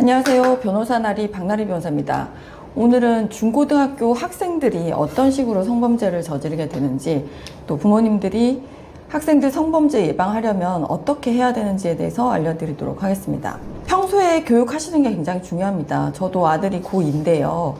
안녕하세요. 변호사 나리 박나리 변호사입니다. 오늘은 중고등학교 학생들이 어떤 식으로 성범죄를 저지르게 되는지, 또 부모님들이 학생들 성범죄 예방하려면 어떻게 해야 되는지에 대해서 알려드리도록 하겠습니다. 평소에 교육하시는 게 굉장히 중요합니다. 저도 아들이 고2인데요.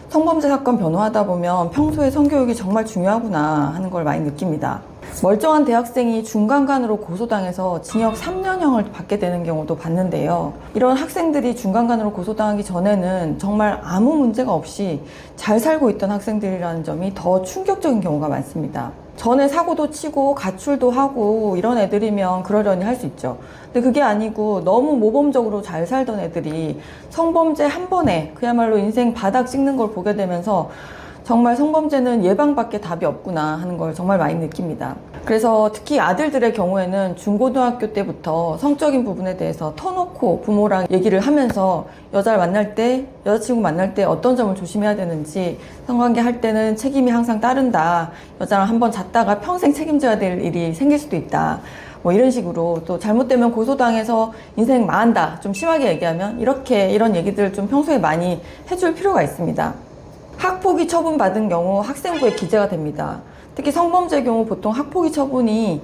성범죄 사건 변호하다 보면 평소에 성교육이 정말 중요하구나 하는 걸 많이 느낍니다. 멀쩡한 대학생이 중간간으로 고소당해서 징역 3년형을 받게 되는 경우도 봤는데요. 이런 학생들이 중간간으로 고소당하기 전에는 정말 아무 문제가 없이 잘 살고 있던 학생들이라는 점이 더 충격적인 경우가 많습니다. 전에 사고도 치고 가출도 하고 이런 애들이면 그러려니 할 수 있죠. 근데 그게 아니고 너무 모범적으로 잘 살던 애들이 성범죄 한 번에 그야말로 인생 바닥 찍는 걸 보게 되면서 정말 성범죄는 예방밖에 답이 없구나 하는 걸 정말 많이 느낍니다. 그래서 특히 아들들의 경우에는 중고등학교 때부터 성적인 부분에 대해서 터놓고 부모랑 얘기를 하면서 여자를 만날 때, 여자친구 만날 때 어떤 점을 조심해야 되는지, 성관계 할 때는 책임이 항상 따른다, 여자랑 한번 잤다가 평생 책임져야 될 일이 생길 수도 있다, 뭐 이런 식으로, 또 잘못되면 고소당해서 인생 망한다, 좀 심하게 얘기하면 이런 얘기들 좀 평소에 많이 해줄 필요가 있습니다. 학폭위 처분받은 경우 학생부에 기재가 됩니다. 특히 성범죄 경우 보통 학폭위 처분이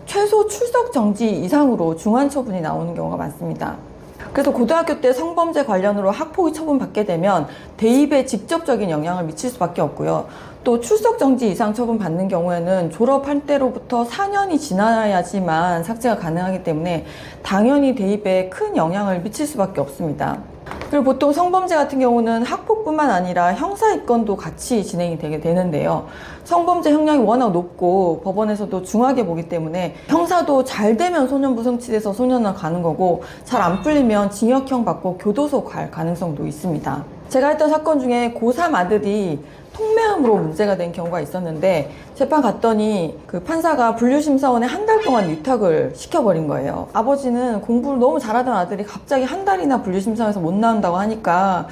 최소 출석 정지 이상으로 중한 처분이 나오는 경우가 많습니다. 그래서 고등학교 때 성범죄 관련으로 학폭위 처분 받게 되면 대입에 직접적인 영향을 미칠 수밖에 없고요. 또 출석 정지 이상 처분 받는 경우에는 졸업할 때로부터 4년이 지나야지만 삭제가 가능하기 때문에 당연히 대입에 큰 영향을 미칠 수밖에 없습니다. 그리고 보통 성범죄 같은 경우는 학폭뿐만 아니라 형사 입건도 같이 진행이 되게 되는데요. 성범죄 형량이 워낙 높고 법원에서도 중하게 보기 때문에 형사도 잘 되면 소년부 성취돼서 소년원 가는 거고, 잘 안 풀리면 징역형 받고 교도소 갈 가능성도 있습니다. 제가 했던 사건 중에 고3 아들이 통매음으로 문제가 된 경우가 있었는데, 재판 갔더니 그 판사가 분류심사원에 한 달 동안 유탁을 시켜버린 거예요. 아버지는 공부를 너무 잘하던 아들이 갑자기 한 달이나 분류심사에서 못 나온다고 하니까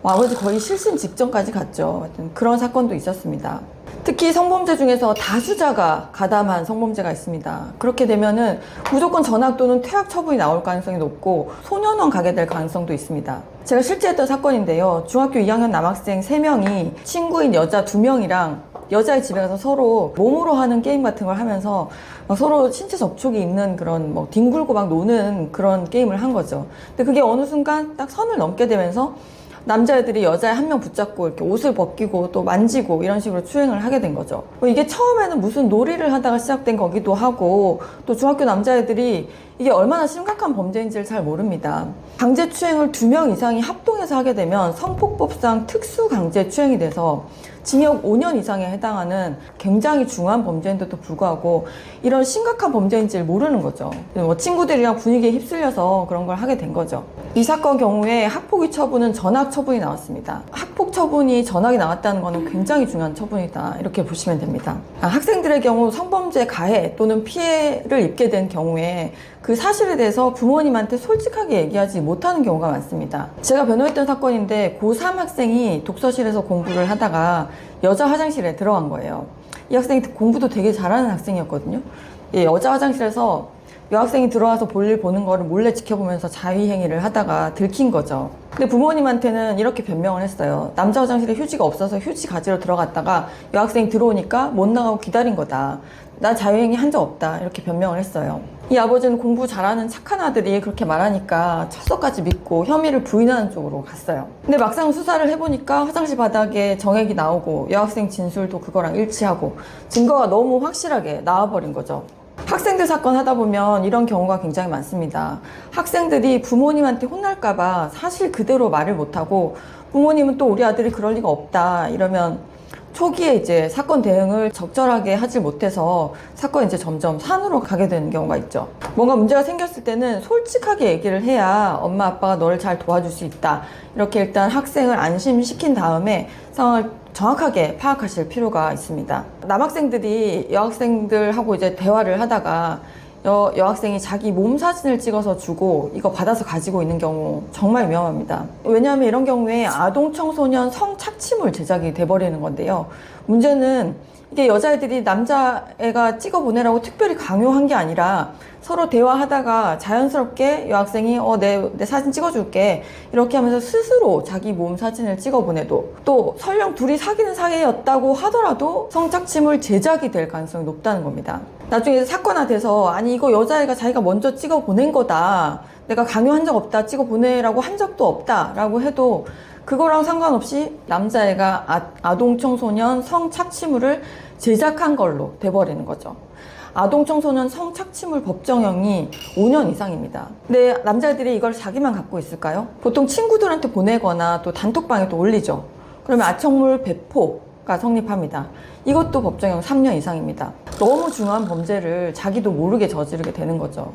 아버지 거의 실신 직전까지 갔죠. 그런 사건도 있었습니다. 특히 성범죄 중에서 다수자가 가담한 성범죄가 있습니다. 그렇게 되면은 무조건 전학 또는 퇴학 처분이 나올 가능성이 높고 소년원 가게 될 가능성도 있습니다. 제가 실제 했던 사건인데요. 중학교 2학년 남학생 3명이 친구인 여자 2명이랑 여자의 집에 가서 서로 몸으로 하는 게임 같은 걸 하면서 서로 신체 접촉이 있는 그런 뒹굴고 막 노는 그런 게임을 한 거죠. 근데 그게 어느 순간 딱 선을 넘게 되면서 남자애들이 여자애 한 명 붙잡고 이렇게 옷을 벗기고 또 만지고 이런 식으로 추행을 하게 된 거죠. 이게 처음에는 무슨 놀이를 하다가 시작된 거기도 하고, 또 중학교 남자애들이 이게 얼마나 심각한 범죄인지를 잘 모릅니다. 강제추행을 2명 이상이 합동해서 하게 되면 성폭법상 특수강제추행이 돼서 징역 5년 이상에 해당하는 굉장히 중한 범죄인데도 불구하고 이런 심각한 범죄인지를 모르는 거죠. 친구들이랑 분위기에 휩쓸려서 그런 걸 하게 된 거죠. 이 사건 경우에 학폭위 처분은 전학 처분이 나왔습니다. 학폭 처분이 전학이 나왔다는 것은 굉장히 중요한 처분이다, 이렇게 보시면 됩니다. 학생들의 경우 성범죄 가해 또는 피해를 입게 된 경우에 그 사실에 대해서 부모님한테 솔직하게 얘기하지 못하는 경우가 많습니다. 제가 변호했던 사건인데 고3 학생이 독서실에서 공부를 하다가 여자 화장실에 들어간 거예요. 이 학생이 공부도 되게 잘하는 학생이었거든요. 여자 화장실에서 여학생이 들어와서 볼일 보는 거를 몰래 지켜보면서 자위행위를 하다가 들킨 거죠. 근데 부모님한테는 이렇게 변명을 했어요. 남자 화장실에 휴지가 없어서 휴지 가지러 들어갔다가 여학생이 들어오니까 못 나가고 기다린 거다, 나 자유행위 한 적 없다, 이렇게 변명을 했어요. 이 아버지는 공부 잘하는 착한 아들이 그렇게 말하니까 철석까지 믿고 혐의를 부인하는 쪽으로 갔어요. 근데 막상 수사를 해보니까 화장실 바닥에 정액이 나오고 여학생 진술도 그거랑 일치하고 증거가 너무 확실하게 나와버린 거죠. 학생들 사건 하다 보면 이런 경우가 굉장히 많습니다. 학생들이 부모님한테 혼날까봐 사실 그대로 말을 못하고, 부모님은 또 우리 아들이 그럴 리가 없다 이러면 초기에 이제 사건 대응을 적절하게 하지 못해서 사건이 이제 점점 산으로 가게 되는 경우가 있죠. 뭔가 문제가 생겼을 때는 솔직하게 얘기를 해야 엄마 아빠가 너를 잘 도와줄 수 있다, 이렇게 일단 학생을 안심시킨 다음에 상황을 정확하게 파악하실 필요가 있습니다. 남학생들이 여학생들하고 이제 대화를 하다가 여학생이 자기 몸 사진을 찍어서 주고 이거 받아서 가지고 있는 경우 정말 위험합니다. 왜냐하면 이런 경우에 아동 청소년 성착취물 제작이 돼버리는 건데요. 문제는 이게 여자애들이 남자애가 찍어보내라고 특별히 강요한 게 아니라 서로 대화하다가 자연스럽게 여학생이 내 사진 찍어줄게 이렇게 하면서 스스로 자기 몸 사진을 찍어보내도, 또 설령 둘이 사귀는 사이였다고 하더라도 성착취물 제작이 될 가능성이 높다는 겁니다. 나중에 사건화돼서 아니 이거 여자애가 자기가 먼저 찍어보낸 거다, 내가 강요한 적 없다, 찍어보내라고 한 적도 없다 라고 해도 그거랑 상관없이 남자애가 아동 청소년 성착취물을 제작한 걸로 돼버리는 거죠. 아동 청소년 성착취물 법정형이 5년 이상입니다. 근데 남자애들이 이걸 자기만 갖고 있을까요? 보통 친구들한테 보내거나 또 단톡방에 또 올리죠. 그러면 아청물 배포가 성립합니다. 이것도 법정형 3년 이상입니다. 너무 중요한 범죄를 자기도 모르게 저지르게 되는 거죠.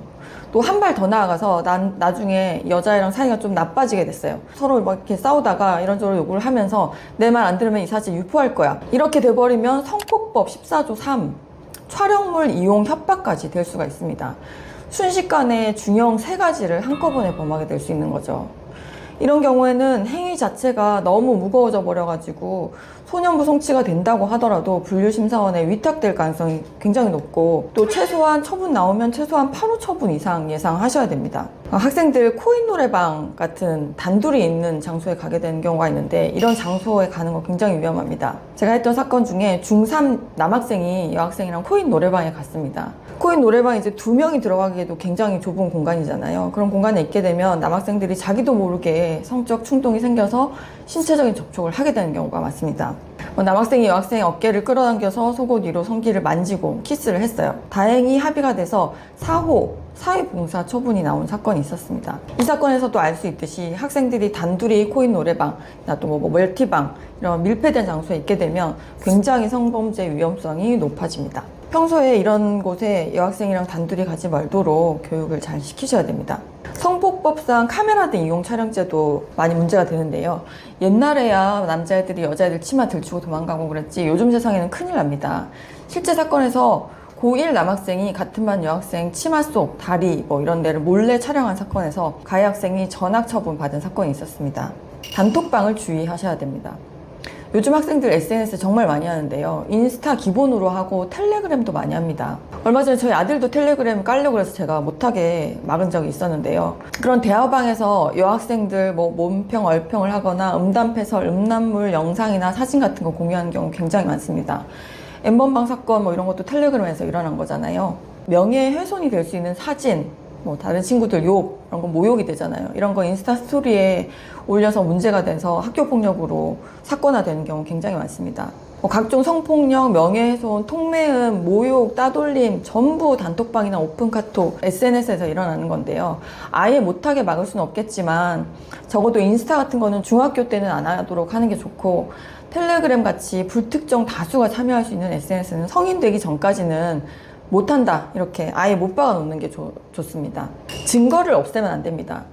또 한 발 더 나아가서 나중에 여자애랑 사이가 좀 나빠지게 됐어요. 서로 막 이렇게 싸우다가 이런저런 요구를 하면서 내 말 안 들으면 이 사진 유포할 거야, 이렇게 돼버리면 성폭법 14조 3 촬영물 이용 협박까지 될 수가 있습니다. 순식간에 중형 3가지를 한꺼번에 범하게 될 수 있는 거죠. 이런 경우에는 행위 자체가 너무 무거워져 버려가지고 소년부 성취가 된다고 하더라도 분류심사원에 위탁될 가능성이 굉장히 높고, 또 최소한 처분 나오면 최소한 8호 처분 이상 예상하셔야 됩니다. 학생들 코인 노래방 같은 단둘이 있는 장소에 가게 되는 경우가 있는데, 이런 장소에 가는 거 굉장히 위험합니다. 제가 했던 사건 중에 중3 남학생이 여학생이랑 코인 노래방에 갔습니다. 코인 노래방에 이제 2명이 들어가기에도 굉장히 좁은 공간이잖아요. 그런 공간에 있게 되면 남학생들이 자기도 모르게 성적 충동이 생겨서 신체적인 접촉을 하게 되는 경우가 많습니다. 남학생이 여학생의 어깨를 끌어당겨서 속옷 위로 성기를 만지고 키스를 했어요. 다행히 합의가 돼서 4호 사회봉사 처분이 나온 사건이 있었습니다. 이 사건에서도 알 수 있듯이 학생들이 단둘이 코인 노래방, 또 멀티방 이런 밀폐된 장소에 있게 되면 굉장히 성범죄 위험성이 높아집니다. 평소에 이런 곳에 여학생이랑 단둘이 가지 말도록 교육을 잘 시키셔야 됩니다. 성폭법상 카메라 등 이용 촬영죄도 많이 문제가 되는데요. 옛날에야 남자애들이 여자애들 치마 들추고 도망가고 그랬지 요즘 세상에는 큰일 납니다. 실제 사건에서 고1 남학생이 같은 반 여학생 치마 속, 다리 이런 데를 몰래 촬영한 사건에서 가해 학생이 전학 처분 받은 사건이 있었습니다. 단톡방을 주의하셔야 됩니다. 요즘 학생들 SNS 정말 많이 하는데요. 인스타 기본으로 하고 텔레그램도 많이 합니다. 얼마 전에 저희 아들도 텔레그램 깔려고 해서 제가 못하게 막은 적이 있었는데요. 그런 대화방에서 여학생들 몸평, 얼평을 하거나 음담패설, 음란물 영상이나 사진 같은 거 공유하는 경우 굉장히 많습니다. N번방 사건 이런 것도 텔레그램에서 일어난 거잖아요. 명예훼손이 될 수 있는 사진, 다른 친구들 욕, 이런 거 모욕이 되잖아요. 이런 거 인스타 스토리에 올려서 문제가 돼서 학교폭력으로 사건화되는 경우 굉장히 많습니다. 각종 성폭력, 명예훼손, 통매음, 모욕, 따돌림 전부 단톡방이나 오픈카톡, SNS에서 일어나는 건데요. 아예 못하게 막을 수는 없겠지만 적어도 인스타 같은 거는 중학교 때는 안 하도록 하는 게 좋고, 텔레그램 같이 불특정 다수가 참여할 수 있는 SNS는 성인 되기 전까지는 못한다, 이렇게 아예 못 박아 놓는 게 좋습니다. 증거를 없애면 안 됩니다.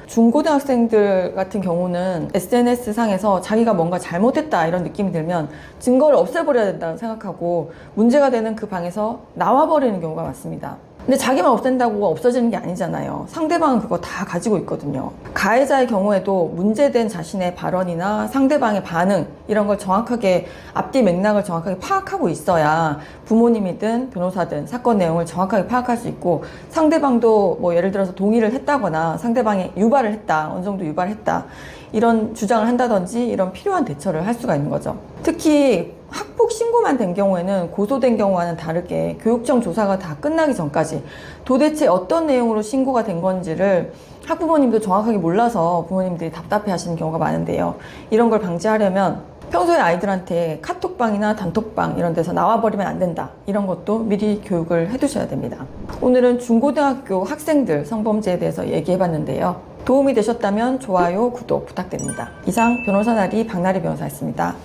중고등학생들 같은 경우는 SNS 상에서 자기가 뭔가 잘못했다 이런 느낌이 들면 증거를 없애버려야 된다고 생각하고 문제가 되는 그 방에서 나와버리는 경우가 많습니다. 근데 자기만 없앤다고 없어지는 게 아니잖아요. 상대방은 그거 다 가지고 있거든요. 가해자의 경우에도 문제된 자신의 발언이나 상대방의 반응 이런 걸 정확하게, 앞뒤 맥락을 정확하게 파악하고 있어야 부모님이든 변호사든 사건 내용을 정확하게 파악할 수 있고, 상대방도 예를 들어서 동의를 했다거나 상대방이 유발을 했다, 어느 정도 유발을 했다 이런 주장을 한다든지 이런 필요한 대처를 할 수가 있는 거죠. 특히 학폭 신고만 된 경우에는 고소된 경우와는 다르게 교육청 조사가 다 끝나기 전까지 도대체 어떤 내용으로 신고가 된 건지를 학부모님도 정확하게 몰라서 부모님들이 답답해 하시는 경우가 많은데요. 이런 걸 방지하려면 평소에 아이들한테 카톡방이나 단톡방 이런 데서 나와버리면 안 된다, 이런 것도 미리 교육을 해두셔야 됩니다. 오늘은 중고등학교 학생들 성범죄에 대해서 얘기해봤는데요. 도움이 되셨다면 좋아요, 구독 부탁드립니다. 이상 변호사 나리 박나리 변호사였습니다.